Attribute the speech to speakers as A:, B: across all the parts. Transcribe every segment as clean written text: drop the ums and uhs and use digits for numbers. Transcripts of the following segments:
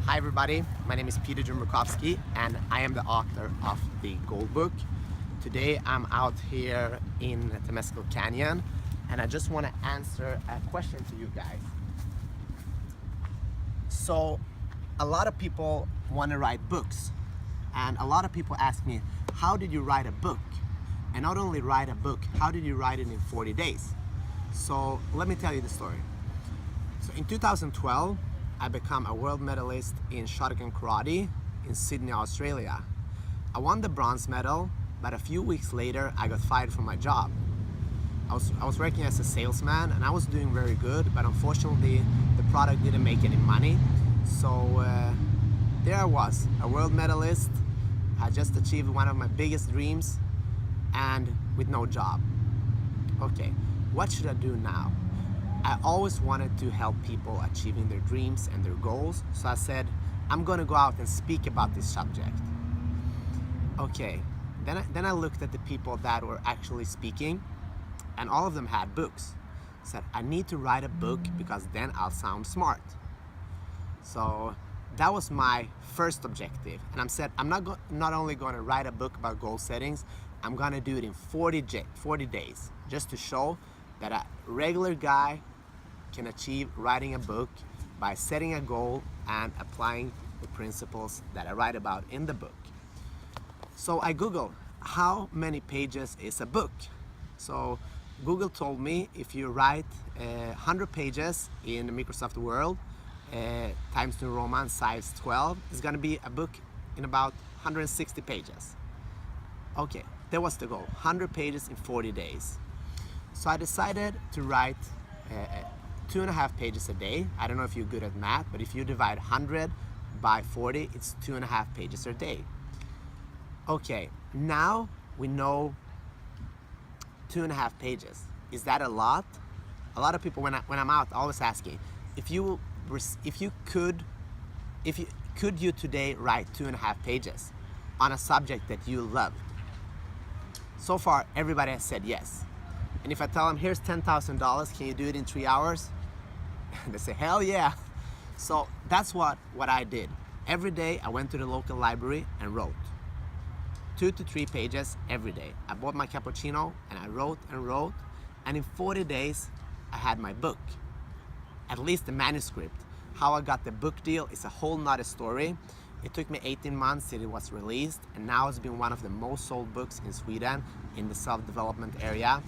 A: Hi everybody, my name is Peter Jumberkowski and I am the author of the Goal Book. Today I'm out here in Temescal Canyon and I just want to answer a question to you guys. So a lot of people want to write books and a lot of people ask me, how did you write a book? And not only write a book, how did you write it in 40 days? So let me tell you the story. So in 2012, I became a world medalist in Shotokan Karate in Sydney, Australia. I won the bronze medal, but a few weeks later I got fired from my job. I was working as a salesman and I was doing very good, but unfortunately the product didn't make any money. So there I was, a world medalist. I just achieved one of my biggest dreams and with no job. Okay, what should I do now? I always wanted to help people achieving their dreams and their goals, so I said, I'm gonna go out and speak about this subject. Okay, then I looked at the people that were actually speaking, and all of them had books. I said, I need to write a book because then I'll sound smart. So that was my first objective, and I said, I'm not only going to write a book about goal settings, I'm gonna do it in 40 days, just to show that a regular guy can achieve writing a book by setting a goal and applying the principles that I write about in the book. So I Googled, how many pages is a book? So Google told me if you write 100 pages in Microsoft Word, Times New Roman size 12, it's gonna be a book in about 160 pages. Okay, that was the goal, 100 pages in 40 days. So I decided to write 2.5 pages a day. I don't know if you're good at math, but if you divide 100 by 40, it's 2.5 pages a day. Okay, now we know 2.5 pages. Is that a lot? A lot of people, when I'm out, always asking, could you today write 2.5 pages on a subject that you love? So far, everybody has said yes. And if I tell them, here's $10,000, can you do it in 3 hours? They say, hell yeah. So that's what I did. Every day I went to the local library and wrote 2 to 3 pages every day. I bought my cappuccino and I wrote and wrote. And in 40 days, I had my book, at least the manuscript. How I got the book deal is a whole nother story. It took me 18 months till it was released, and now it's been one of the most sold books in Sweden in the self-development area.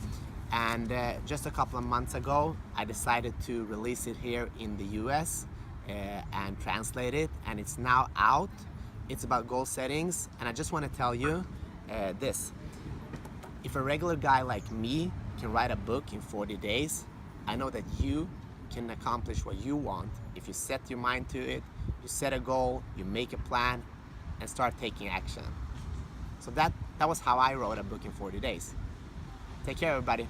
A: And just a couple of months ago, I decided to release it here in the US and translate it, and it's now out. It's about goal settings, and I just want to tell you this. If a regular guy like me can write a book in 40 days, I know that you can accomplish what you want if you set your mind to it, you set a goal, you make a plan, and start taking action. So that was how I wrote a book in 40 days. Take care, everybody.